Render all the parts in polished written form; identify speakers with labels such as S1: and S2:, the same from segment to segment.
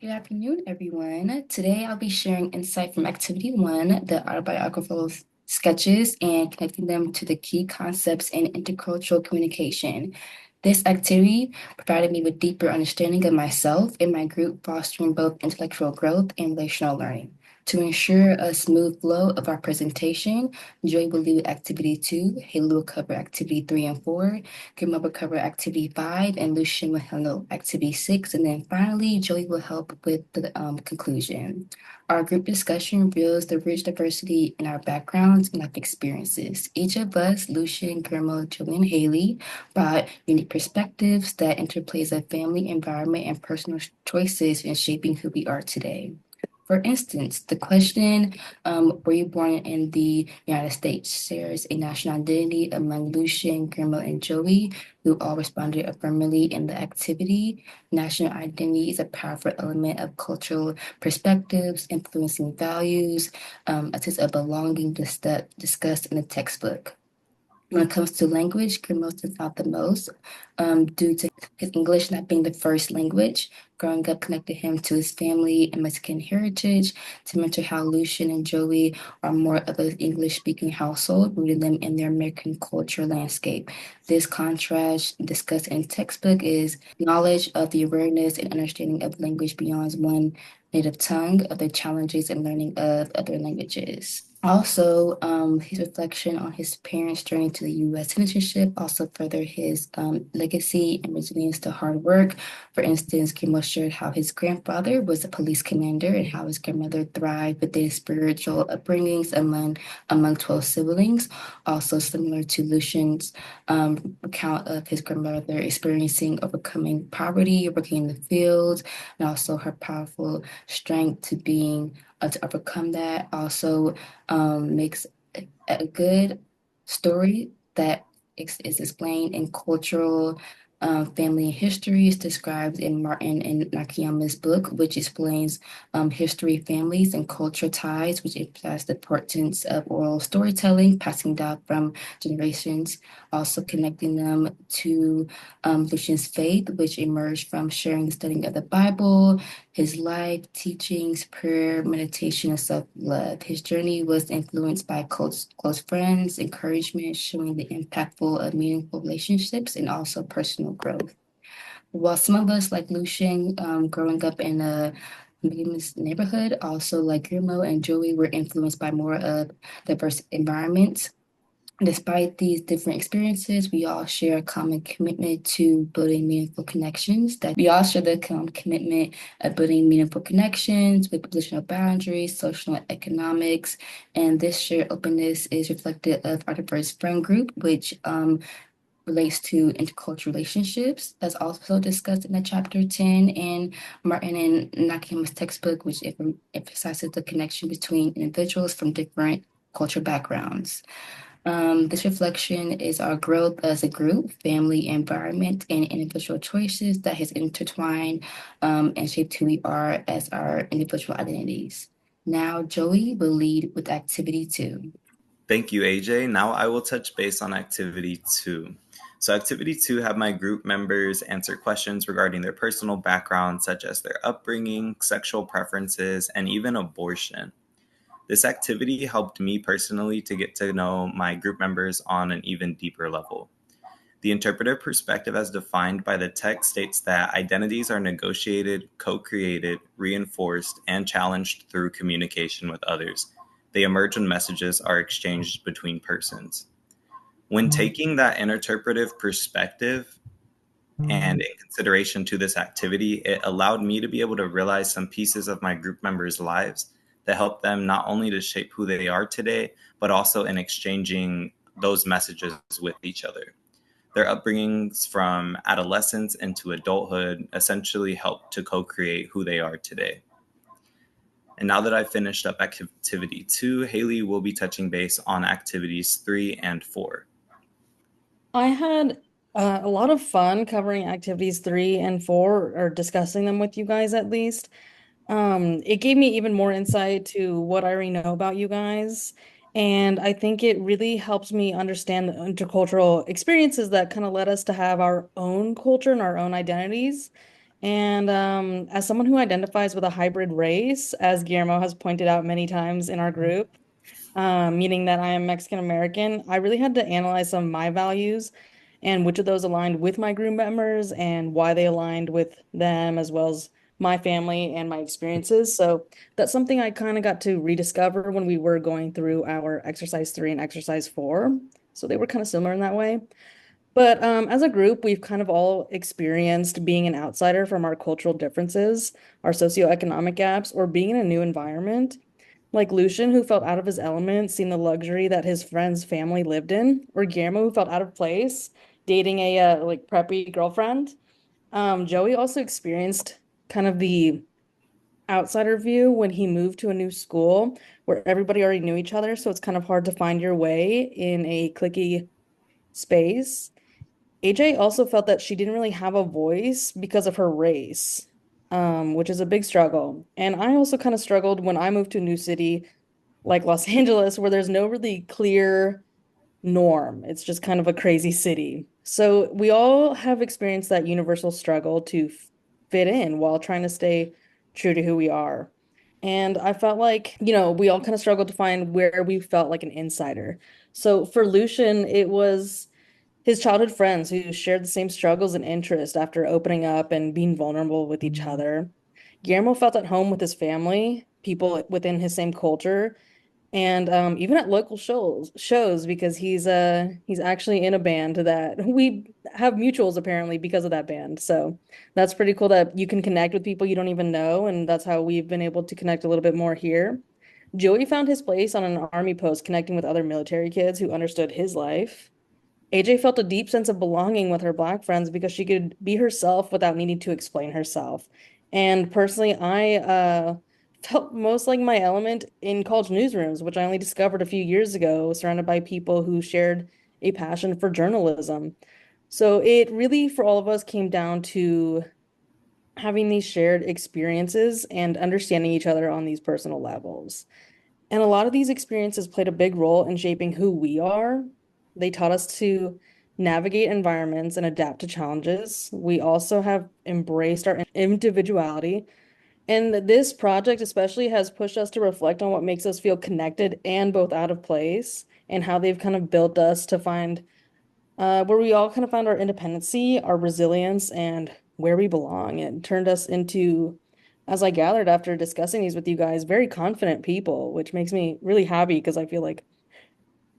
S1: Good afternoon, everyone. Today I'll be sharing insight from Activity 1, the autobiographical sketches, and connecting them to the key concepts in intercultural communication. This activity provided me with deeper understanding of myself and my group, fostering both intellectual growth and relational learning. To ensure a smooth flow of our presentation, Joy will lead with Activity 2, Haley will cover Activity 3 and 4, Kim will cover Activity 5, and Lucian will handle Activity 6, and then finally, Joey will help with the conclusion. Our group discussion reveals the rich diversity in our backgrounds and life experiences. Each of us, Lucian, Guillermo, Joey, and Haley, brought unique perspectives that interplays of family, environment, and personal choices in shaping who we are today. For instance, the question, were you born in the United States, shares a national identity among Lucian, Guillermo, and Joey, who all responded affirmatively in the activity. National identity is a powerful element of cultural perspectives, influencing values, a sense of belonging discussed in the textbook. When it comes to language, Grimmo stands out the most due to his English not being the first language. Growing up connected him to his family and Mexican heritage, to mention how Lucian and Joey are more of an English-speaking household, rooting them in their American culture landscape. This contrast discussed in textbook is knowledge of the awareness and understanding of language beyond one native tongue, of the challenges and learning of other languages. Also, his reflection on his parents' journey to the U.S. citizenship also furthered his legacy and resilience to hard work. For instance, Kimmel shared how his grandfather was a police commander and how his grandmother thrived within spiritual upbringings among 12 siblings. Also, similar to Lucian's account of his grandmother experiencing overcoming poverty, working in the fields, and also her powerful strength to overcome that. Also, makes a good story that is explained in cultural family histories described in Martin and Nakayama's book, which explains history, families, and cultural ties, which implies the importance of oral storytelling, passing down from generations, also connecting them to Lucian's faith, which emerged from sharing the studying of the Bible, his life, teachings, prayer, meditation, and self-love. His journey was influenced by close friends, encouragement, showing the impactful of meaningful relationships and also personal growth. While some of us, like Lucian, growing up in a famous neighborhood, also like Guillermo and Joey, were influenced by more of diverse environments. Despite these different experiences, we all share a common commitment to building meaningful connections. That we all share the commitment of building meaningful connections with positional boundaries, social and economics, and this shared openness is reflected of our diverse friend group, which relates to intercultural relationships. That's also discussed in the chapter 10 in Martin and Nakayama's textbook, which emphasizes the connection between individuals from different cultural backgrounds. This reflection is our growth as a group, family, environment, and individual choices that has intertwined and shaped who we are as our individual identities. Now, Joey will lead with activity 2.
S2: Thank you, AJ. Now I will touch base on activity 2. So activity 2 have my group members answer questions regarding their personal background, such as their upbringing, sexual preferences, and even abortion. This activity helped me personally to get to know my group members on an even deeper level. The interpretive perspective as defined by the text states that identities are negotiated, co-created, reinforced, and challenged through communication with others. They emerge when messages are exchanged between persons. When taking that interpretive perspective and in consideration to this activity, it allowed me to be able to realize some pieces of my group members' lives that help them not only to shape who they are today, but also in exchanging those messages with each other. Their upbringings from adolescence into adulthood essentially help to co-create who they are today. And now that I've finished up activity 2, Haley will be touching base on activities 3 and 4.
S3: I had a lot of fun covering activities 3 and 4 or discussing them with you guys at least. It gave me even more insight to what I already know about you guys. And I think it really helps me understand the intercultural experiences that kind of led us to have our own culture and our own identities. And as someone who identifies with a hybrid race, as Guillermo has pointed out many times in our group, meaning that I am Mexican American, I really had to analyze some of my values and which of those aligned with my group members and why they aligned with them, as well as my family and my experiences. So that's something I kind of got to rediscover when we were going through our exercise 3 and exercise 4. So they were kind of similar in that way. But as a group, we've kind of all experienced being an outsider from our cultural differences, our socioeconomic gaps, or being in a new environment. Like Lucian, who felt out of his element, seeing the luxury that his friend's family lived in, or Guillermo, who felt out of place, dating a like preppy girlfriend. Joey also experienced kind of the outsider view when he moved to a new school where everybody already knew each other, so it's kind of hard to find your way in a cliquey space. AJ also felt that she didn't really have a voice because of her race, which is a big struggle. And I also kind of struggled when I moved to a new city like Los Angeles, where there's no really clear norm. It's just kind of a crazy city. So we all have experienced that universal struggle to fit in while trying to stay true to who we are. And I felt like, we all kind of struggled to find where we felt like an insider. So for Lucian, it was his childhood friends who shared the same struggles and interests after opening up and being vulnerable with each other. Guillermo felt at home with his family, people within his same culture, and even at local shows because he's actually in a band that we have mutuals apparently because of that band. So that's pretty cool that you can connect with people you don't even know, and that's how we've been able to connect a little bit more here. Joey found his place on an army post connecting with other military kids who understood his life. AJ felt a deep sense of belonging with her Black friends because she could be herself without needing to explain herself. And personally, I felt most like my element in college newsrooms, which I only discovered a few years ago, surrounded by people who shared a passion for journalism. So it really, for all of us, came down to having these shared experiences and understanding each other on these personal levels. And a lot of these experiences played a big role in shaping who we are. They taught us to navigate environments and adapt to challenges. We also have embraced our individuality. And this project especially has pushed us to reflect on what makes us feel connected and both out of place, and how they've kind of built us to find where we all kind of found our independency, our resilience, and where we belong. It turned us into, as I gathered after discussing these with you guys, very confident people, which makes me really happy because I feel like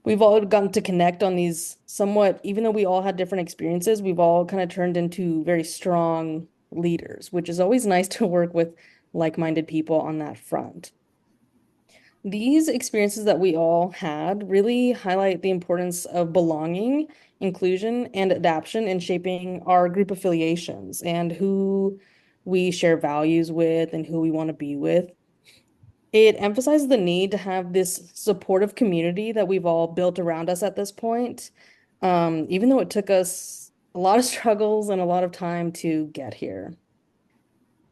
S3: we've all gotten to connect on these somewhat, even though we all had different experiences, we've all kind of turned into very strong leaders, which is always nice to work with like-minded people on that front. These experiences that we all had really highlight the importance of belonging, inclusion, and adaptation in shaping our group affiliations and who we share values with and who we want to be with. It emphasizes the need to have this supportive community that we've all built around us at this point, even though it took us a lot of struggles and a lot of time to get here.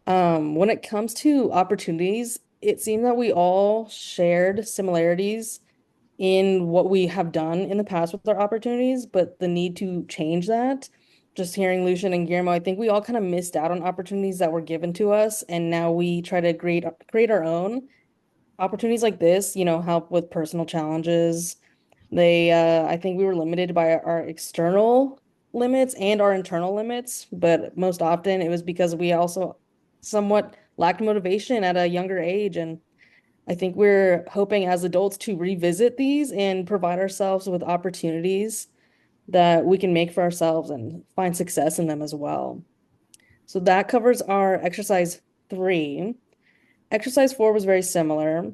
S3: When it comes to opportunities, it seemed that we all shared similarities in what we have done in the past with our opportunities, but the need to change that. Just hearing Lucian and Guillermo, I think we all kind of missed out on opportunities that were given to us, and now we try to create our own opportunities like this, help with personal challenges. I think we were limited by our external limits and our internal limits, but most often it was because we also somewhat lacked motivation at a younger age. And I think we're hoping as adults to revisit these and provide ourselves with opportunities that we can make for ourselves and find success in them as well. So that covers our exercise 3. Exercise 4 was very similar,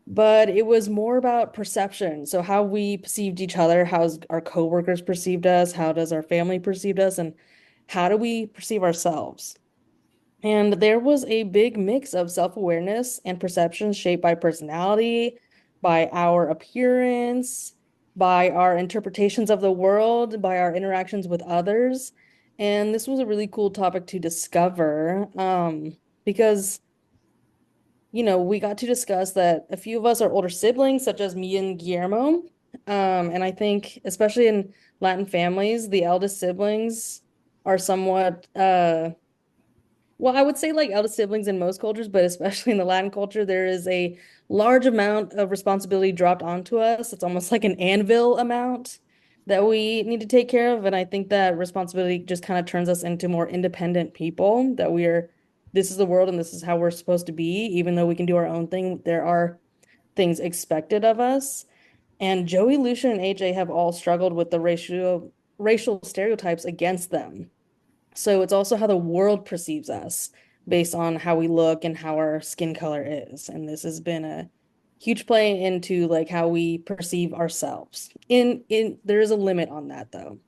S3: but it was more about perception. So how we perceived each other, how's our coworkers perceived us, how does our family perceive us, and how do we perceive ourselves? And there was a big mix of self-awareness and perceptions shaped by personality, by our appearance, by our interpretations of the world, by our interactions with others. And this was a really cool topic to discover, because we got to discuss that a few of us are older siblings, such as me and Guillermo. And I think, especially in Latin families, the eldest siblings are somewhat Well, I would say like eldest siblings in most cultures, but especially in the Latin culture, there is a large amount of responsibility dropped onto us. It's almost like an anvil amount that we need to take care of. And I think that responsibility just kind of turns us into more independent people, that this is the world and this is how we're supposed to be. Even though we can do our own thing, there are things expected of us. And Joey, Lucian, and AJ have all struggled with the racial stereotypes against them. So it's also how the world perceives us based on how we look and how our skin color is. And this has been a huge play into like how we perceive ourselves. In there is a limit on that though.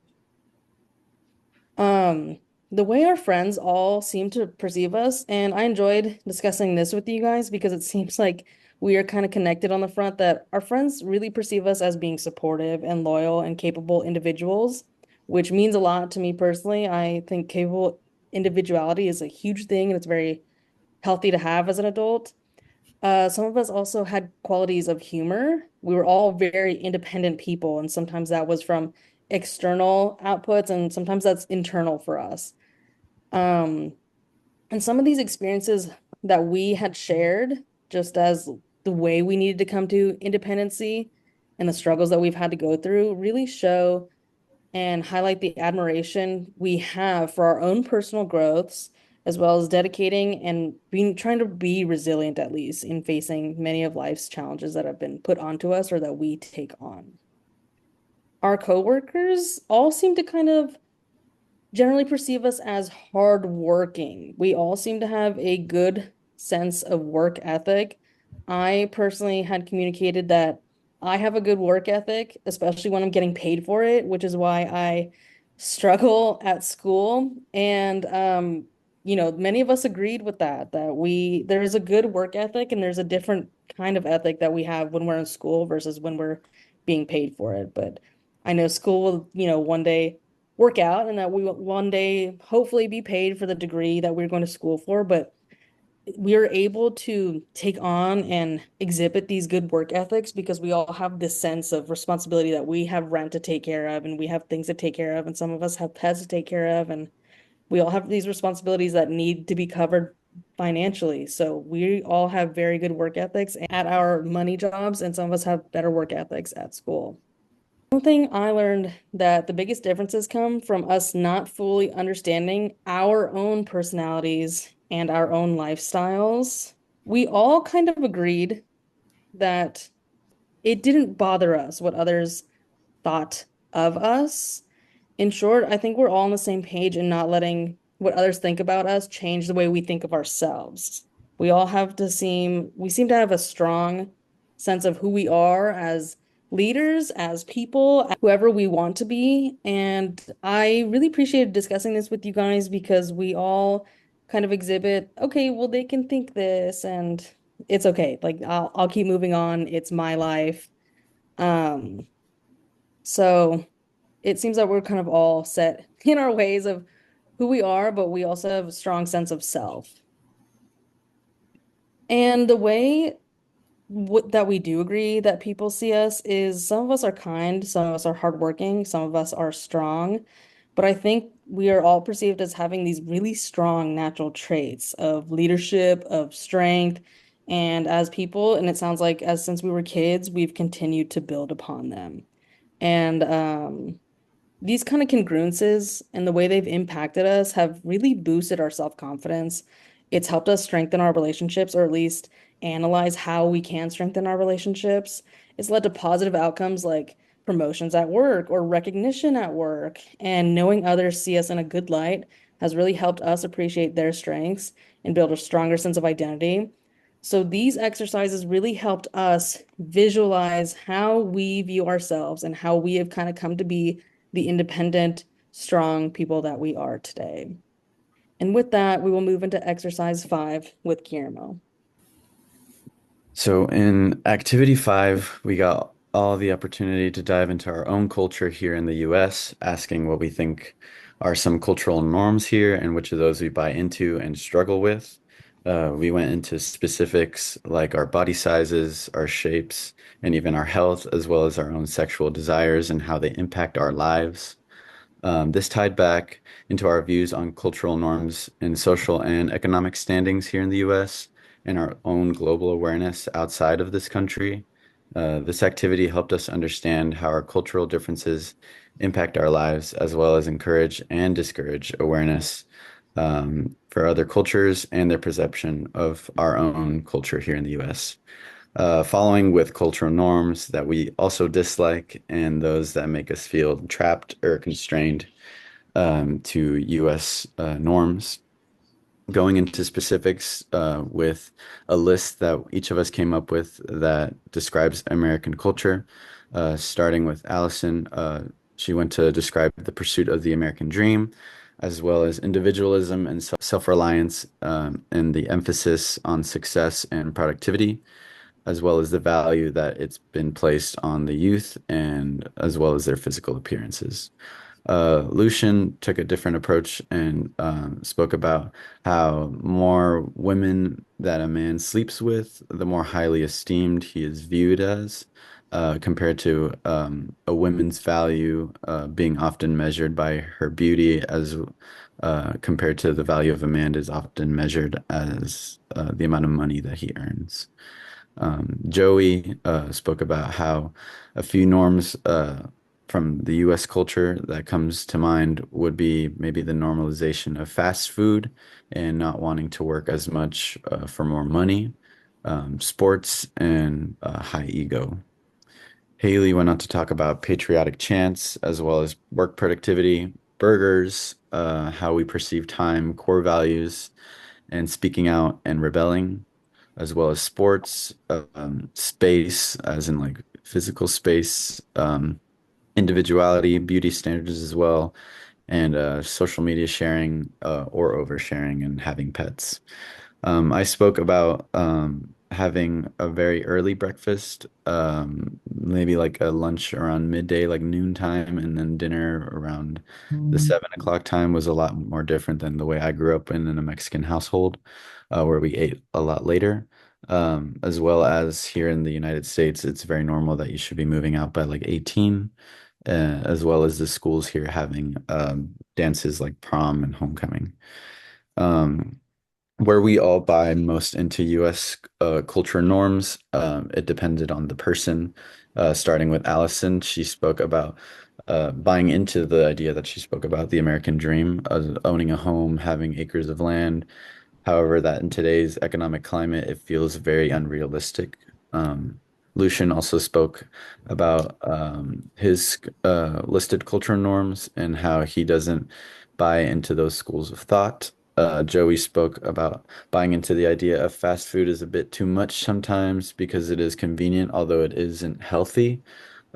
S3: Um, the way our friends all seem to perceive us, and I enjoyed discussing this with you guys because it seems like we are kind of connected on the front that our friends really perceive us as being supportive and loyal and capable individuals, which means a lot to me personally. I think capable individuality is a huge thing and it's very healthy to have as an adult. Some of us also had qualities of humor. We were all very independent people, and sometimes that was from external outputs, and sometimes that's internal for us. Um, and some of these experiences that we had shared, just as the way we needed to come to independency and the struggles that we've had to go through, really show and highlight the admiration we have for our own personal growths, as well as dedicating and trying to be resilient at least in facing many of life's challenges that have been put onto us or that we take on. Our coworkers all seem to kind of generally perceive us as hardworking. We all seem to have a good sense of work ethic. I personally had communicated that I have a good work ethic, especially when I'm getting paid for it, which is why I struggle at school. And many of us agreed with that there is a good work ethic and there's a different kind of ethic that we have when we're in school versus when we're being paid for it. But I know school will, one day work out and that we will one day hopefully be paid for the degree that we're going to school for, but we are able to take on and exhibit these good work ethics because we all have this sense of responsibility that we have rent to take care of and we have things to take care of and some of us have pets to take care of and we all have these responsibilities that need to be covered financially. So we all have very good work ethics at our money jobs and some of us have better work ethics at school. One thing I learned that the biggest differences come from us not fully understanding our own personalities and our own lifestyles. We all kind of agreed that it didn't bother us what others thought of us. In short, I think we're all on the same page in not letting what others think about us change the way we think of ourselves. We seem to have a strong sense of who we are as leaders, as people, as whoever we want to be. And I really appreciated discussing this with you guys because we all kind of exhibit, okay, well, they can think this and it's okay. Like I'll keep moving on. It's my life. Um, so it seems that we're kind of all set in our ways of who we are, but we also have a strong sense of self. And the way that we do agree that people see us is some of us are kind, some of us are hardworking, some of us are strong. But I think we are all perceived as having these really strong natural traits of leadership, of strength, and as people, and it sounds like as since we were kids, we've continued to build upon them. And these kind of congruences and the way they've impacted us have really boosted our self-confidence. It's helped us strengthen our relationships, or at least analyze how we can strengthen our relationships. It's led to positive outcomes like promotions at work or recognition at work. And knowing others see us in a good light has really helped us appreciate their strengths and build a stronger sense of identity. So these exercises really helped us visualize how we view ourselves and how we have kind of come to be the independent, strong people that we are today. And with that, we will move into exercise 5 with Guillermo.
S4: So in activity 5, we got all the opportunity to dive into our own culture here in the US, asking what we think are some cultural norms here and which of those we buy into and struggle with. We went into specifics like our body sizes, our shapes, and even our health, as well as our own sexual desires and how they impact our lives. This tied back into our views on cultural norms and social and economic standings here in the US and our own global awareness outside of this country. This activity helped us understand how our cultural differences impact our lives, as well as encourage and discourage awareness for other cultures and their perception of our own culture here in the US. Following with cultural norms that we also dislike and those that make us feel trapped or constrained to US norms. Going into specifics with a list that each of us came up with that describes American culture, starting with Allison. She went to describe the pursuit of the American dream, as well as individualism and self-reliance, and the emphasis on success and productivity, as well as the value that it's been placed on the youth and as well as their physical appearances. Lucian took a different approach and spoke about how more women that a man sleeps with, the more highly esteemed he is viewed as, compared to a woman's value being often measured by her beauty as compared to the value of a man is often measured as the amount of money that he earns. Joey spoke about how a few norms from the US culture that comes to mind would be maybe the normalization of fast food and not wanting to work as much for more money, sports, and high ego. Haley went on to talk about patriotic chants as well as work productivity, burgers, how we perceive time, core values, and speaking out and rebelling, as well as sports, space, as in like physical space, individuality, beauty standards as well, and social media sharing or oversharing and having pets. I spoke about having a very early breakfast, maybe like a lunch around midday, like noontime, and then dinner around the 7 o'clock time was a lot more different than the way I grew up in a Mexican household, where we ate a lot later. As well as here in the United States, it's very normal that you should be moving out by like 18, as well as the schools here having dances like prom and homecoming. Um, where we all buy most into US culture norms, it depended on the person. Starting with Allison, she spoke about buying into the idea that she spoke about the American dream, owning a home, having acres of land. However, that in today's economic climate, it feels very unrealistic. Lucian also spoke about his listed cultural norms and how he doesn't buy into those schools of thought. Joey spoke about buying into the idea of fast food is a bit too much sometimes because it is convenient, although it isn't healthy.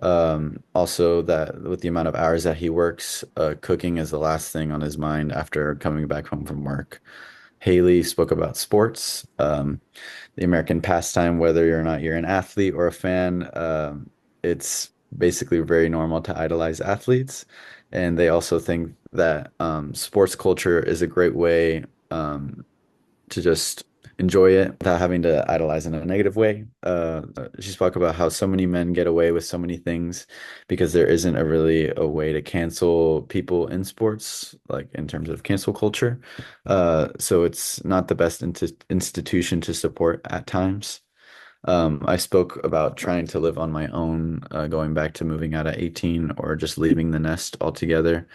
S4: Also, that with the amount of hours that he works, cooking is the last thing on his mind after coming back home from work. Haley spoke about sports, the American pastime, whether or not you're an athlete or a fan. It's basically very normal to idolize athletes. And they also think that sports culture is a great way to just enjoy it without having to idolize in a negative way. She spoke about how so many men get away with so many things because there isn't really a way to cancel people in sports, like in terms of cancel culture. So it's not the best institution to support at times. I spoke about trying to live on my own, going back to moving out at 18 or just leaving the nest altogether.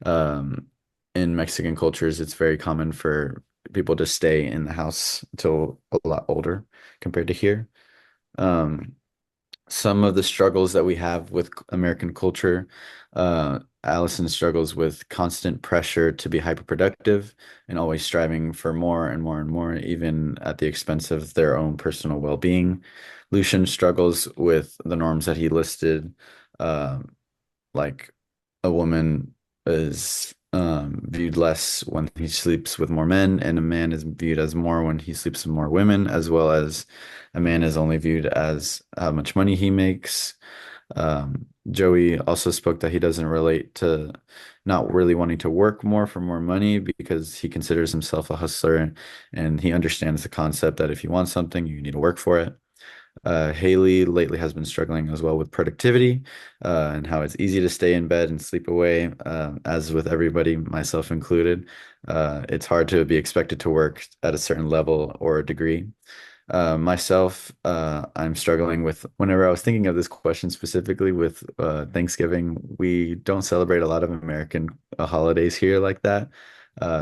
S4: In Mexican cultures, it's very common for people to stay in the house until a lot older compared to here. Um, some of the struggles that we have with American culture, Allison struggles with constant pressure to be hyperproductive and always striving for more and more and more, even at the expense of their own personal well-being. Lucian struggles with the norms that he listed, uh, like a woman is viewed less when he sleeps with more men, and a man is viewed as more when he sleeps with more women, as well as a man is only viewed as how much money he makes. Joey also spoke that he doesn't relate to not really wanting to work more for more money because he considers himself a hustler and he understands the concept that if you want something, you need to work for it. Haley lately has been struggling as well with productivity and how it's easy to stay in bed and sleep away, as with everybody, myself included. It's hard to be expected to work at a certain level or a degree. Myself, I'm struggling with whenever I was thinking of this question specifically with Thanksgiving, we don't celebrate a lot of American holidays here like that.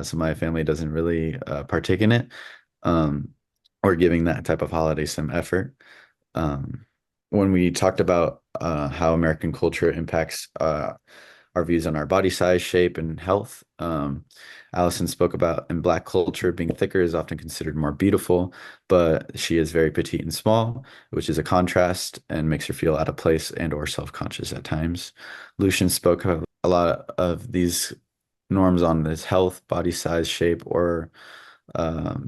S4: So my family doesn't really partake in it, um, or giving that type of holiday some effort. Um, when we talked about how American culture impacts our views on our body size, shape, and health, Allison spoke about in Black culture, being thicker is often considered more beautiful, but she is very petite and small, which is a contrast and makes her feel out of place and or self-conscious at times. Lucian spoke of a lot of these norms on his health, body size, shape, or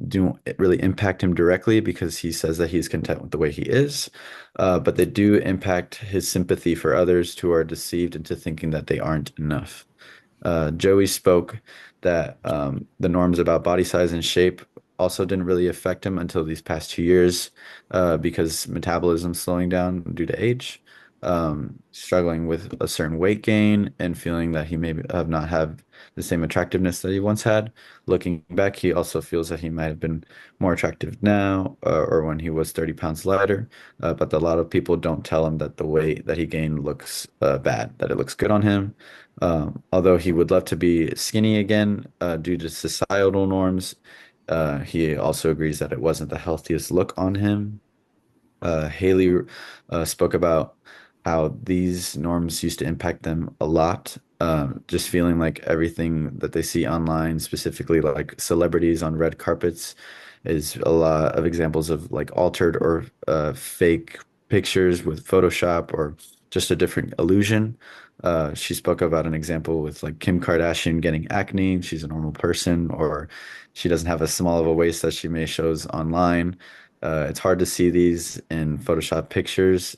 S4: do really impact him directly because he says that he's content with the way he is, but they do impact his sympathy for others who are deceived into thinking that they aren't enough. Joey spoke that the norms about body size and shape also didn't really affect him until these past 2 years because metabolism slowing down due to age, struggling with a certain weight gain and feeling that he may have not have the same attractiveness that he once had. Looking back, he also feels that he might have been more attractive now or when he was 30 pounds lighter, but a lot of people don't tell him that the weight that he gained looks bad, that it looks good on him. Although he would love to be skinny again due to societal norms, he also agrees that it wasn't the healthiest look on him. Haley spoke about how these norms used to impact them a lot. Just feeling like everything that they see online, specifically like celebrities on red carpets, is a lot of examples of like altered or fake pictures with Photoshop or just a different illusion. She spoke about an example with like Kim Kardashian getting acne. She's a normal person, or she doesn't have as small of a waist as she may shows online. It's hard to see these in Photoshop pictures,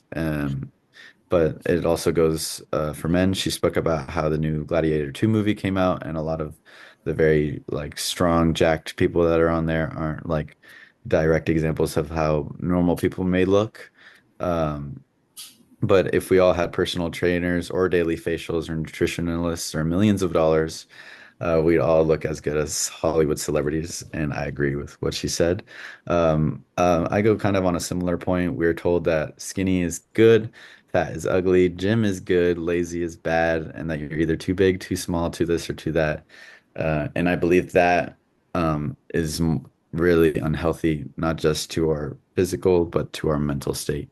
S4: but it also goes for men. She spoke about how the new Gladiator 2 movie came out, and a lot of the very like strong, jacked people that are on there aren't like direct examples of how normal people may look. Um, but if we all had personal trainers or daily facials or nutritionalists or millions of dollars, we'd all look as good as Hollywood celebrities, and I agree with what she said. I go kind of on a similar point. We're told that skinny is good, fat is ugly, gym is good, lazy is bad, and that you're either too big, too small, too this or too that. And I believe that is really unhealthy, not just to our physical, but to our mental state.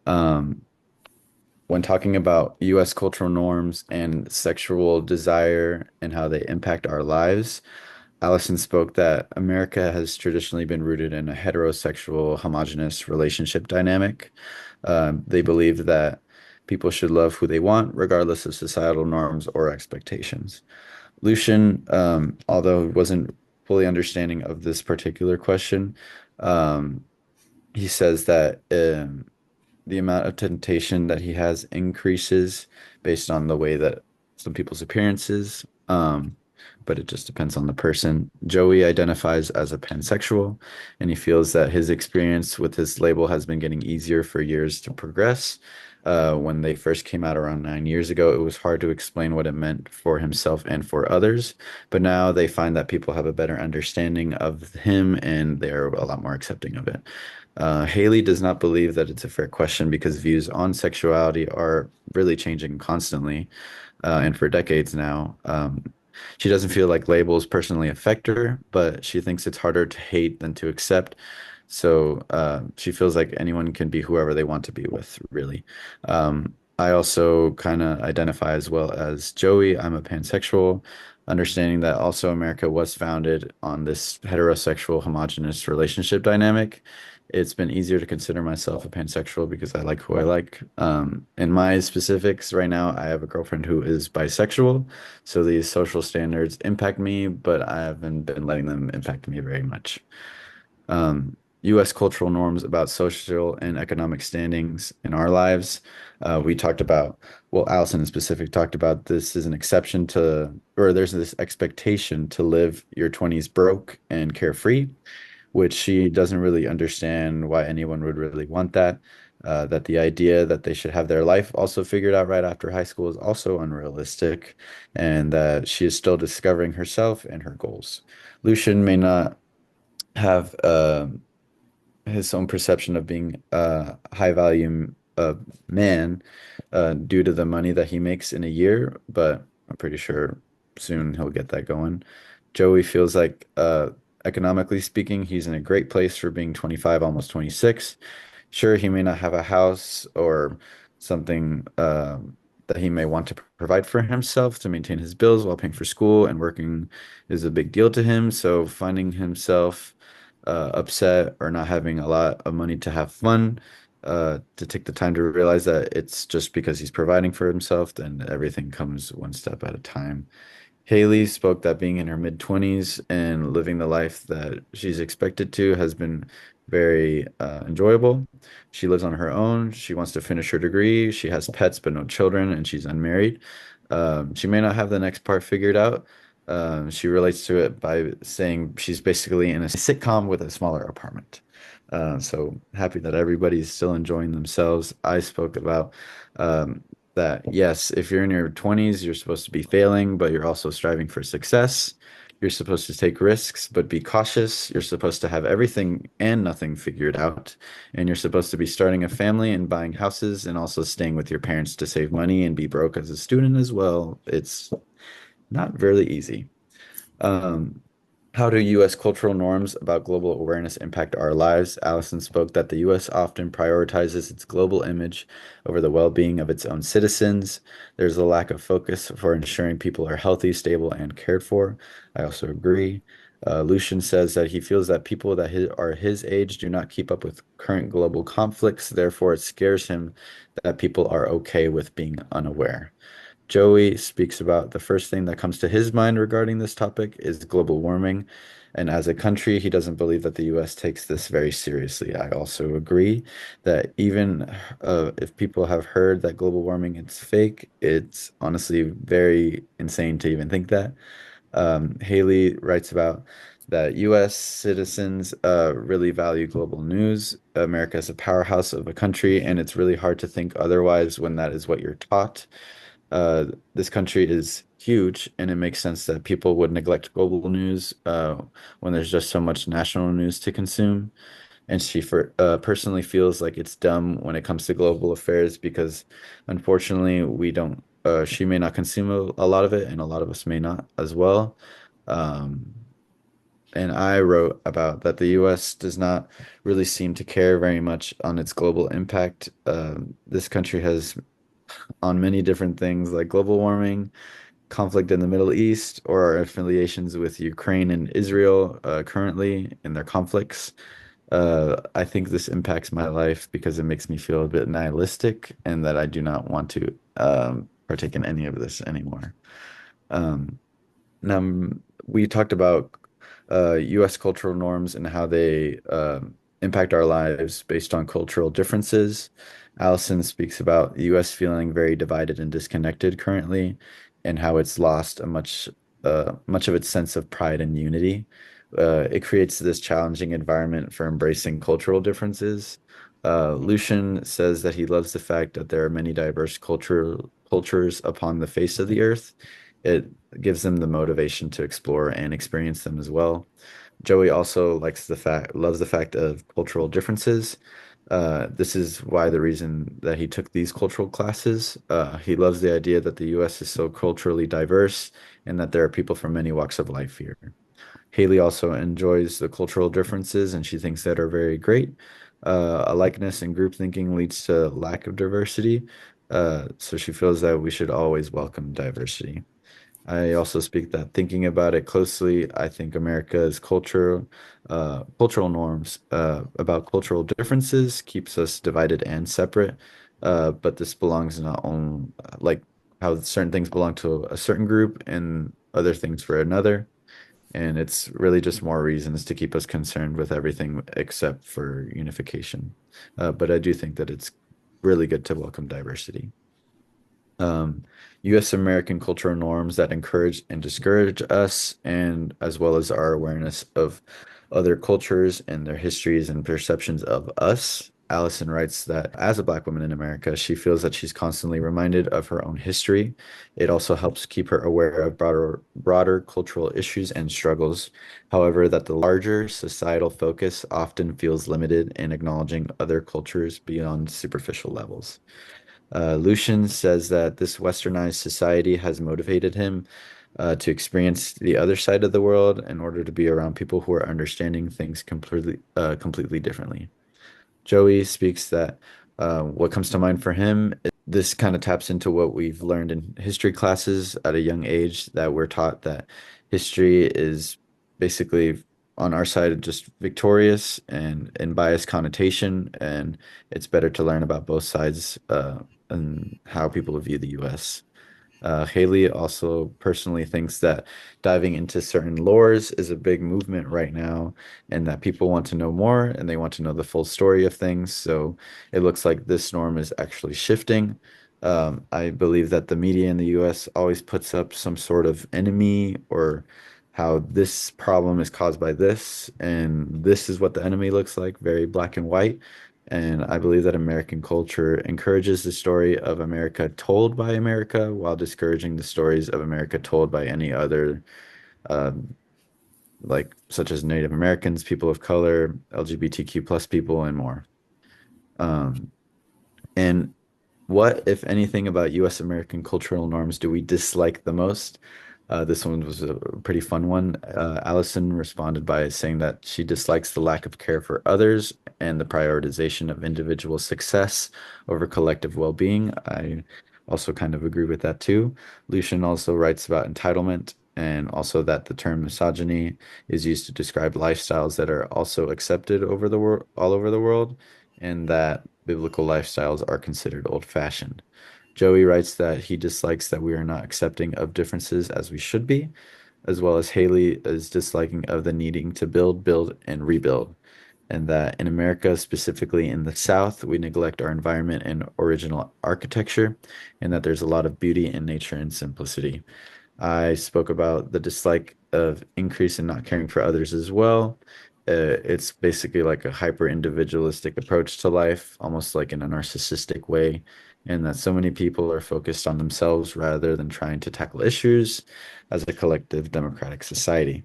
S4: Um, when talking about US cultural norms and sexual desire and how they impact our lives, Allison spoke that America has traditionally been rooted in a heterosexual, homogenous relationship dynamic. They believe that people should love who they want, regardless of societal norms or expectations. Lucian, although he wasn't fully understanding of this particular question, um, he says that the amount of temptation that he has increases based on the way that some people's appearances. But it just depends on the person. Joey identifies as a pansexual, and he feels that his experience with his label has been getting easier for years to progress. When they first came out around 9 years ago, it was hard to explain what it meant for himself and for others. But now they find that people have a better understanding of him and they're a lot more accepting of it. Haley does not believe that it's a fair question because views on sexuality are really changing constantly, and for decades now. She doesn't feel like labels personally affect her, but she thinks it's harder to hate than to accept. So she feels like anyone can be whoever they want to be with, really. I also kind of identify as well as Joey. I'm a pansexual, understanding that also America was founded on this heterosexual homogenous relationship dynamic. It's been easier to consider myself a pansexual because I like who I like. In my specifics, right now, I have a girlfriend who is bisexual. So these social standards impact me, but I haven't been letting them impact me very much. US cultural norms about social and economic standings in our lives. We talked about, well, Allison in specific talked about this is an exception to, or there's this expectation to live your 20s broke and carefree, which she doesn't really understand why anyone would really want that. That the idea that they should have their life also figured out right after high school is also unrealistic, and that she is still discovering herself and her goals. Lucian may not have his own perception of being a high value man due to the money that he makes in a year, but I'm pretty sure soon he'll get that going. Joey feels like, economically speaking, he's in a great place for being 25, almost 26. Sure, he may not have a house or something that he may want to provide for himself to maintain his bills while paying for school, and working is a big deal to him. So finding himself upset or not having a lot of money to have fun, to take the time to realize that it's just because he's providing for himself, then everything comes one step at a time. Haley spoke that being in her mid 20s and living the life that she's expected to has been very enjoyable. She lives on her own. She wants to finish her degree. She has pets but no children, and she's unmarried. She may not have the next part figured out. She relates to it by saying she's basically in a sitcom with a smaller apartment. So happy that everybody's still enjoying themselves. I spoke about um, that, yes, if you're in your 20s, you're supposed to be failing, but you're also striving for success. You're supposed to take risks, but be cautious. You're supposed to have everything and nothing figured out. And you're supposed to be starting a family and buying houses and also staying with your parents to save money and be broke as a student as well. It's not really easy. Um, how do U.S. cultural norms about global awareness impact our lives? Allison spoke that the U.S. often prioritizes its global image over the well-being of its own citizens. There's a lack of focus for ensuring people are healthy, stable, and cared for. I also agree. Lucian says that he feels that people that are his age do not keep up with current global conflicts. Therefore, it scares him that people are okay with being unaware. Joey speaks about the first thing that comes to his mind regarding this topic is global warming. And as a country, he doesn't believe that the US takes this very seriously. I also agree that even if people have heard that global warming is fake, it's honestly very insane to even think that. Haley writes about that US citizens really value global news. America is a powerhouse of a country, and it's really hard to think otherwise when that is what you're taught. This country is huge, and it makes sense that people would neglect global news when there's just so much national news to consume. And personally feels like it's dumb when it comes to global affairs because, unfortunately, we don't. She may not consume a lot of it, and a lot of us may not as well. Um, and I wrote about that the US does not really seem to care very much on its global impact. This country has on many different things like global warming, conflict in the Middle East, or our affiliations with Ukraine and Israel currently in their conflicts. I think this impacts my life because it makes me feel a bit nihilistic and that I do not want to partake in any of this anymore. Um, now, we talked about U.S. cultural norms and how they impact our lives based on cultural differences. Allison speaks about the U.S. feeling very divided and disconnected currently, and how it's lost much of its sense of pride and unity. It creates this challenging environment for embracing cultural differences. Lucian says that he loves the fact that there are many diverse cultures upon the face of the earth. It gives them the motivation to explore and experience them as well. Joey also loves the fact of cultural differences. This is why the reason that he took these cultural classes. He loves the idea that the US is so culturally diverse and that there are people from many walks of life here. Haley also enjoys the cultural differences and she thinks that are very great. A likeness and group thinking leads to lack of diversity. So she feels that we should always welcome diversity. I also speak that thinking about it closely, I think America's cultural norms about cultural differences keeps us divided and separate. But this belongs not only like how certain things belong to a certain group and other things for another. And it's really just more reasons to keep us concerned with everything except for unification. But I do think that it's really good to welcome diversity. U.S. American cultural norms that encourage and discourage us, and as well as our awareness of other cultures and their histories and perceptions of us. Allison writes that as a Black woman in America, she feels that she's constantly reminded of her own history. It also helps keep her aware of broader cultural issues and struggles. However, that the larger societal focus often feels limited in acknowledging other cultures beyond superficial levels. Lucian says that this westernized society has motivated him to experience the other side of the world in order to be around people who are understanding things completely differently. Joey speaks that what comes to mind for him, this kind of taps into what we've learned in history classes at a young age, that we're taught that history is basically on our side just victorious and in biased connotation, and it's better to learn about both sides and how people view the US. Haley also personally thinks that diving into certain lores is a big movement right now, and that people want to know more and they want to know the full story of things. So it looks like this norm is actually shifting. I believe that the media in the US always puts up some sort of enemy or how this problem is caused by this, and this is what the enemy looks like, very black and white. And I believe that American culture encourages the story of America told by America while discouraging the stories of America told by any other, um, like such as Native Americans, people of color, LGBTQ plus people, and more. Um, and what, if anything, about US American cultural norms do we dislike the most? This one was a pretty fun one. Allison responded by saying that she dislikes the lack of care for others and the prioritization of individual success over collective well-being. I also kind of agree with that too. Lucian also writes about entitlement and also that the term misogyny is used to describe lifestyles that are also accepted over the world, all over the world, and that biblical lifestyles are considered old-fashioned. Joey writes that he dislikes that we are not accepting of differences as we should be, as well as Haley is disliking of the needing to build, and rebuild, and that in America, specifically in the South, we neglect our environment and original architecture, and that there's a lot of beauty in nature and simplicity. I spoke about the dislike of increase in not caring for others as well. It's basically like a hyper individualistic approach to life, almost like in a narcissistic way, and that so many people are focused on themselves rather than trying to tackle issues as a collective democratic society.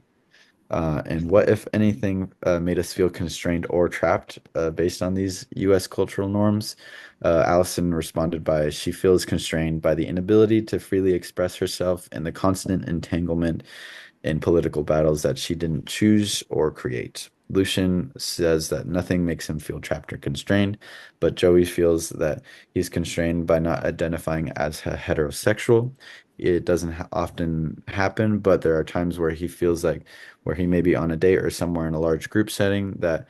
S4: And what, if anything, made us feel constrained or trapped based on these US cultural norms? Allison responded by she feels constrained by the inability to freely express herself and the constant entanglement in political battles that she didn't choose or create. Lucian says that nothing makes him feel trapped or constrained, but Joey feels that he's constrained by not identifying as heterosexual. It doesn't often happen, but there are times where he feels like where he may be on a date or somewhere in a large group setting that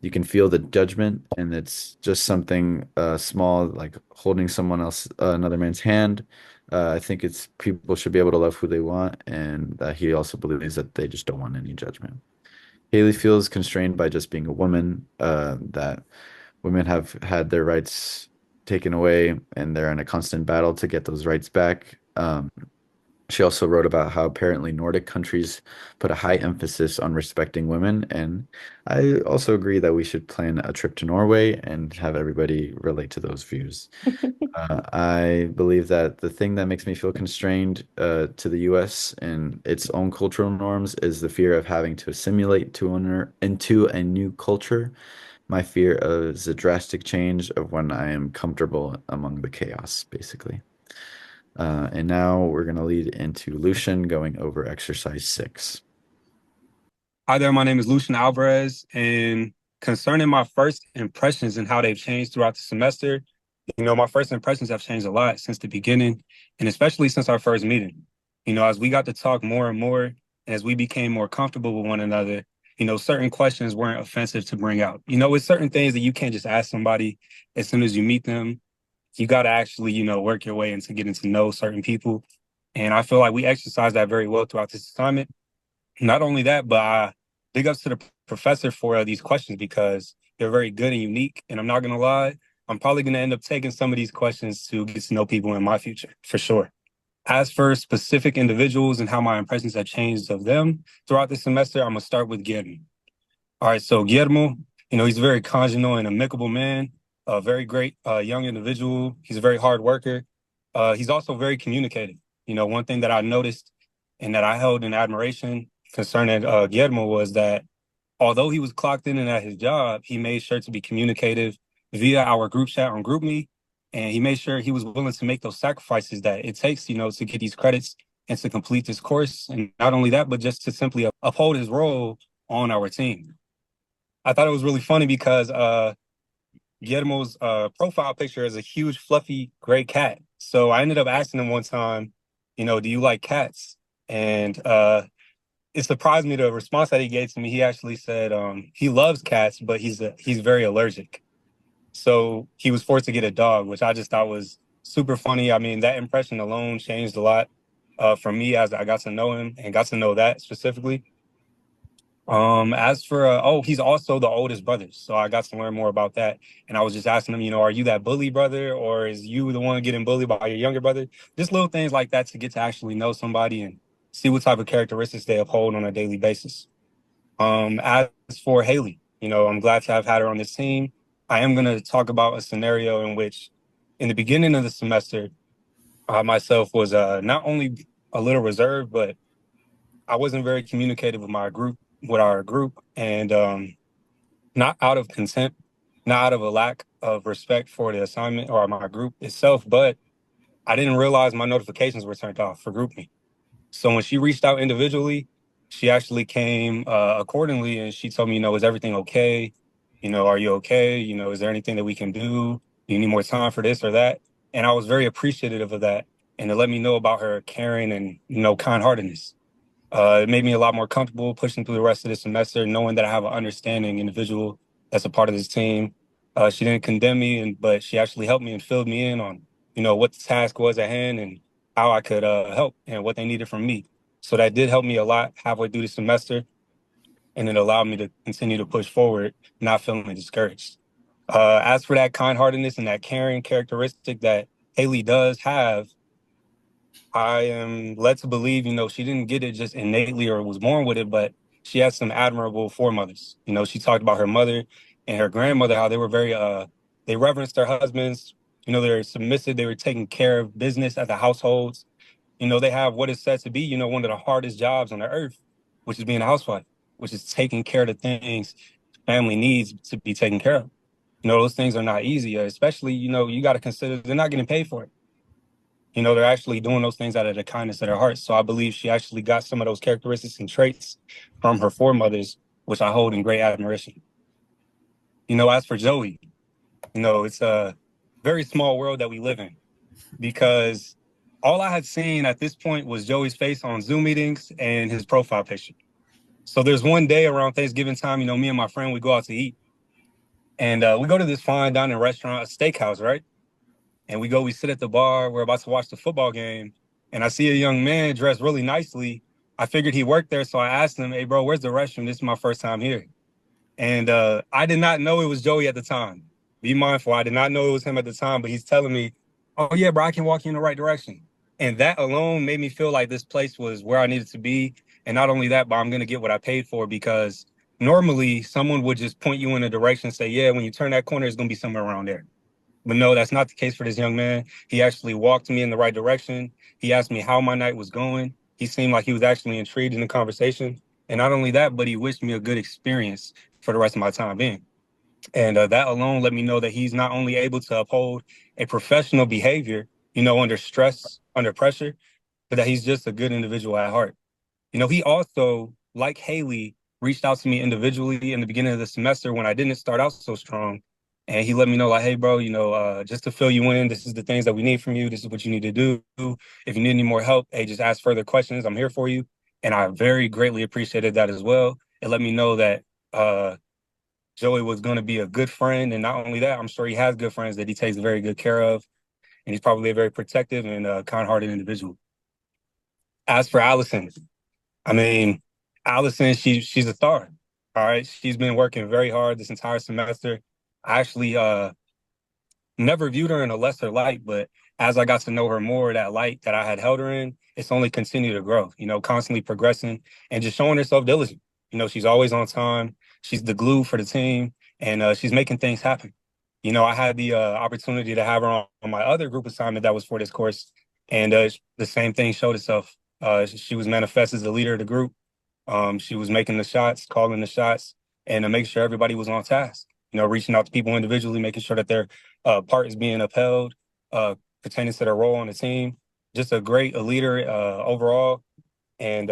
S4: you can feel the judgment, and it's just something small, like holding someone else, another man's hand. I think it's people should be able to love who they want, and he also believes that they just don't want any judgment. Haley feels constrained by just being a woman, that women have had their rights taken away, and they're in a constant battle to get those rights back. She also wrote about how apparently Nordic countries put a high emphasis on respecting women, and I also agree that we should plan a trip to Norway and have everybody relate to those views. I believe that the thing that makes me feel constrained to the US and its own cultural norms is the fear of having to assimilate into a new culture. My fear is a drastic change of when I am comfortable among the chaos, basically. And now we're going to lead into Lucian going over exercise 6.
S5: Hi there, my name is Lucian Alvarez, and concerning my first impressions and how they've changed throughout the semester, my first impressions have changed a lot since the beginning, and especially since our first meeting. As we got to talk more and more, as we became more comfortable with one another, certain questions weren't offensive to bring out. It's certain things that you can't just ask somebody as soon as you meet them. You got to actually, work your way into getting to know certain people. And I feel like we exercised that very well throughout this assignment. Not only that, but big ups to the professor for these questions because they're very good and unique. And I'm not going to lie, I'm probably going to end up taking some of these questions to get to know people in my future, for sure. As for specific individuals and how my impressions have changed of them throughout the semester, I'm going to start with Guillermo. All right, so Guillermo, he's a very congenial and amicable man, a very great young individual. He's a very hard worker. He's also very communicative. One thing that I noticed and that I held in admiration concerning Guillermo was that although he was clocked in and at his job, he made sure to be communicative via our group chat on GroupMe, and he made sure he was willing to make those sacrifices that it takes, to get these credits and to complete this course. And not only that, but just to simply uphold his role on our team. I thought it was really funny because Guillermo's profile picture is a huge, fluffy gray cat. So I ended up asking him one time, do you like cats? And it surprised me the response that he gave to me. He actually said he loves cats, but he's very allergic. So he was forced to get a dog, which I just thought was super funny. I mean, that impression alone changed a lot for me as I got to know him and got to know that specifically. As for he's also the oldest brother, so I got to learn more about that. And I was just asking him, are you that bully brother, or is you the one getting bullied by your younger brother? Just little things like that to get to actually know somebody and see what type of characteristics they uphold on a daily basis. As for Haley, I'm glad to have had her on this team. I am going to talk about a scenario in which, in the beginning of the semester, I myself was not only a little reserved, but I wasn't very communicative with our group, and not out of contempt, not out of a lack of respect for the assignment or my group itself, but I didn't realize my notifications were turned off for GroupMe. So when she reached out individually, she actually came accordingly, and she told me, is everything okay? Are you okay? Is there anything that we can do? Do you need more time for this or that? And I was very appreciative of that, and it let me know about her caring and, kind-heartedness. It made me a lot more comfortable pushing through the rest of the semester, knowing that I have an understanding individual that's a part of this team. She didn't condemn me, but she actually helped me and filled me in on, what the task was at hand and how I could help and what they needed from me. So that did help me a lot halfway through the semester, and it allowed me to continue to push forward, not feeling discouraged. As for that kind-heartedness and that caring characteristic that Haley does have, I am led to believe, she didn't get it just innately or was born with it, but she has some admirable foremothers. She talked about her mother and her grandmother, how they were very, they reverenced their husbands. They're submissive. They were taking care of business at the households. They have what is said to be, one of the hardest jobs on the earth, which is being a housewife, which is taking care of the things family needs to be taken care of. Those things are not easy, especially, you got to consider they're not getting paid for it. They're actually doing those things out of the kindness of their hearts. So I believe she actually got some of those characteristics and traits from her foremothers, which I hold in great admiration. As for Joey, it's a very small world that we live in, because all I had seen at this point was Joey's face on Zoom meetings and his profile picture. So there's one day around Thanksgiving time, me and my friend, we go out to eat. And we go to this fine dining restaurant, a steakhouse, right? And we sit at the bar. We're about to watch the football game. And I see a young man dressed really nicely. I figured he worked there. So I asked him, hey, bro, where's the restroom? This is my first time here. And I did not know it was Joey at the time. Be mindful. I did not know it was him at the time, but he's telling me, oh, yeah, bro, I can walk you in the right direction. And that alone made me feel like this place was where I needed to be. And not only that, but I'm going to get what I paid for, because normally someone would just point you in a direction and say, yeah, when you turn that corner, it's going to be somewhere around there. But no, that's not the case for this young man. He actually walked me in the right direction. He asked me how my night was going. He seemed like he was actually intrigued in the conversation. And not only that, but he wished me a good experience for the rest of my time being. And that alone let me know that he's not only able to uphold a professional behavior, under stress, under pressure, but that he's just a good individual at heart. He also, like Haley, reached out to me individually in the beginning of the semester when I didn't start out so strong. And he let me know, like, hey, bro, just to fill you in, this is the things that we need from you. This is what you need to do. If you need any more help, hey, just ask further questions. I'm here for you. And I very greatly appreciated that as well. It let me know that Joey was going to be a good friend. And not only that, I'm sure he has good friends that he takes very good care of. And he's probably a very protective and kind-hearted individual. As for Allison, I mean, Allison, she's a star. All right. She's been working very hard this entire semester. I actually never viewed her in a lesser light, but as I got to know her more, that light that I had held her in, it's only continued to grow, constantly progressing and just showing herself diligent. She's always on time. She's the glue for the team, and she's making things happen. I had the opportunity to have her on my other group assignment that was for this course, and the same thing showed itself. She was manifest as the leader of the group. She was making the shots, calling the shots, and making sure everybody was on task. Reaching out to people individually, making sure that their part is being upheld, pertaining to their role on the team. Just a great leader overall. And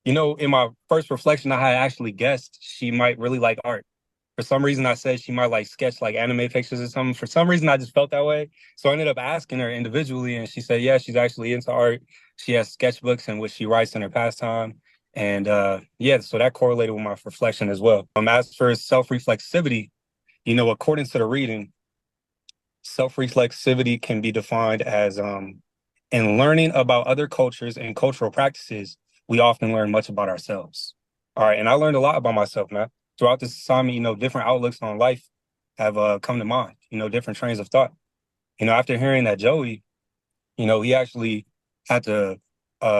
S5: in my first reflection, I had actually guessed she might really like art. For some reason, I said she might like sketch like anime pictures or something. For some reason, I just felt that way. So I ended up asking her individually, and she said, yeah, she's actually into art. She has sketchbooks in which she writes in her pastime. And yeah, so that correlated with my reflection as well. As for self-reflexivity, according to the reading, self-reflexivity can be defined as in learning about other cultures and cultural practices, we often learn much about ourselves. All right, and I learned a lot about myself, man. Throughout this assignment, different outlooks on life have come to mind, different trains of thought. After hearing that Joey, he actually had to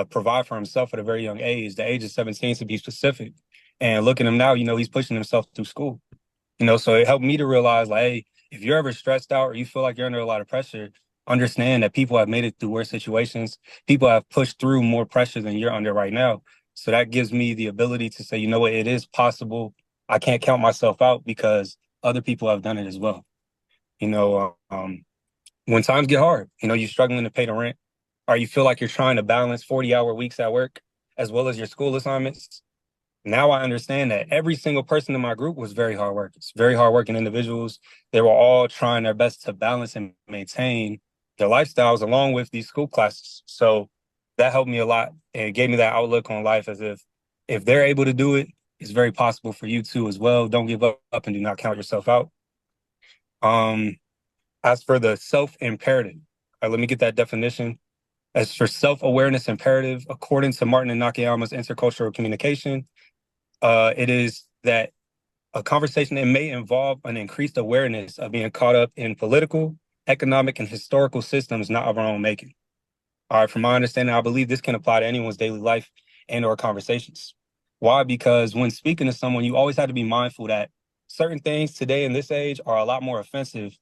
S5: provide for himself at a very young age, the age of 17 to be specific. And look at him now, he's pushing himself through school. So it helped me to realize, like, hey, if you're ever stressed out or you feel like you're under a lot of pressure, understand that people have made it through worse situations. People have pushed through more pressure than you're under right now. So that gives me the ability to say, you know what, it is possible. I can't count myself out because other people have done it as well. When times get hard, you're struggling to pay the rent, or you feel like you're trying to balance 40-hour weeks at work as well as your school assignments. Now I understand that every single person in my group was very hard workers, very hardworking individuals. They were all trying their best to balance and maintain their lifestyles along with these school classes. So that helped me a lot and gave me that outlook on life as if they're able to do it, it's very possible for you too as well. Don't give up and do not count yourself out. As for the self-imperative, let me get that definition. As for self-awareness imperative, according to Martin and Nakayama's intercultural communication, it is that a conversation that may involve an increased awareness of being caught up in political, economic, and historical systems not of our own making. All right, from my understanding, I believe this can apply to anyone's daily life and or conversations. Why? Because when speaking to someone, you always have to be mindful that certain things today in this age are a lot more offensive,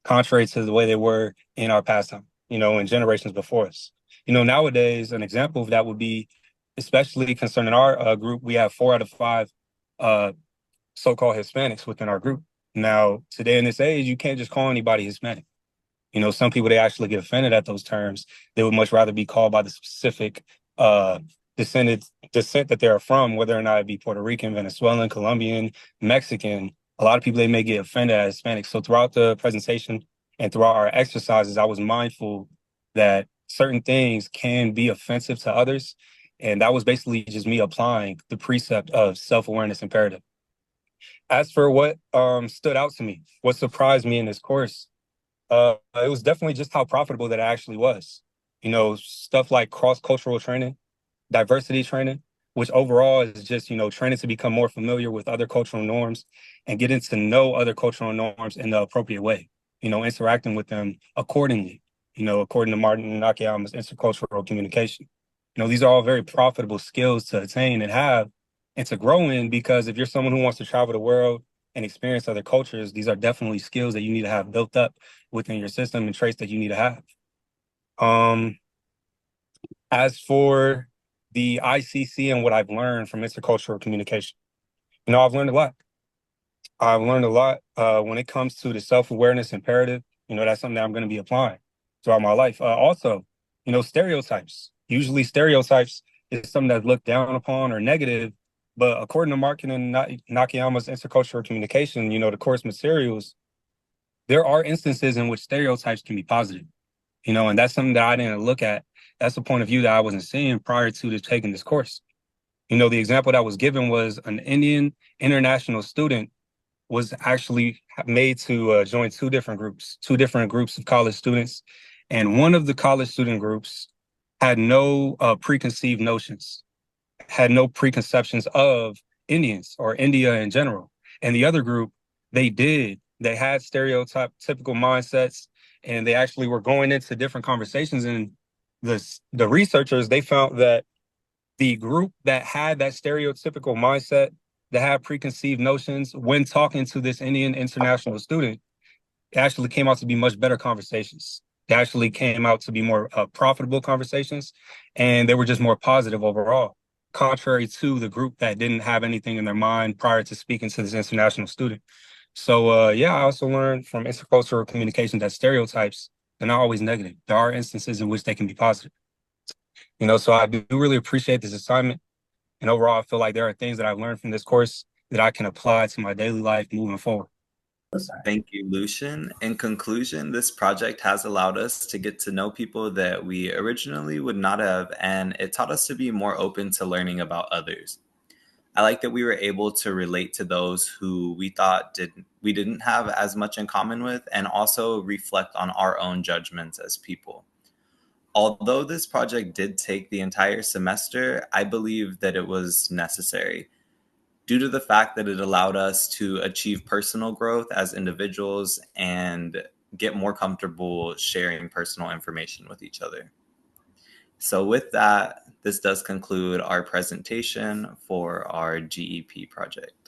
S5: contrary to the way they were in our past time, in generations before us. Nowadays, an example of that would be, especially concerning our group, we have 4 out of 5 so-called Hispanics within our group. Now, today in this age, you can't just call anybody Hispanic. Some people, they actually get offended at those terms. They would much rather be called by the specific descent that they're from, whether or not it be Puerto Rican, Venezuelan, Colombian, Mexican. A lot of people, they may get offended as Hispanic. So throughout the presentation and throughout our exercises, I was mindful that certain things can be offensive to others. And that was basically just me applying the precept of self-awareness imperative. As for what stood out to me, what surprised me in this course, it was definitely just how profitable that actually was. Stuff like cross-cultural training, diversity training, which overall is just, training to become more familiar with other cultural norms and getting to know other cultural norms in the appropriate way, interacting with them accordingly, according to Martin Nakayama's intercultural communication. These are all very profitable skills to attain and have and to grow in, because if you're someone who wants to travel the world and experience other cultures, these are definitely skills that you need to have built up within your system and traits that you need to have. As for the ICC and what I've learned from intercultural communication, I've learned a lot. I've learned a lot when it comes to the self-awareness imperative. That's something that I'm going to be applying throughout my life. Also, stereotypes. Usually stereotypes is something that's looked down upon or negative. But according to Martin and Nakayama's intercultural communication, the course materials, there are instances in which stereotypes can be positive, and that's something that I didn't look at. That's a point of view that I wasn't seeing prior to taking this course. The example that was given was an Indian international student was actually made to join two different groups of college students. And one of the college student groups had no preconceived notions, had no preconceptions of Indians or India in general. And the other group, they did. They had typical mindsets, and they actually were going into different conversations. And the researchers, they found that the group that had that stereotypical mindset, that had preconceived notions, when talking to this Indian international student, it actually came out to be much better conversations. They actually came out to be more profitable conversations, and they were just more positive overall, contrary to the group that didn't have anything in their mind prior to speaking to this international student. So, yeah, I also learned from intercultural communication that stereotypes are not always negative. There are instances in which they can be positive. So I do really appreciate this assignment. And overall, I feel like there are things that I've learned from this course that I can apply to my daily life moving forward.
S2: Thank you, Lucian. In conclusion, this project has allowed us to get to know people that we originally would not have, and it taught us to be more open to learning about others. I like that we were able to relate to those who we thought we didn't have as much in common with, and also reflect on our own judgments as people. Although this project did take the entire semester, I believe that it was necessary due to the fact that it allowed us to achieve personal growth as individuals and get more comfortable sharing personal information with each other. So with that, this does conclude our presentation for our GEP project.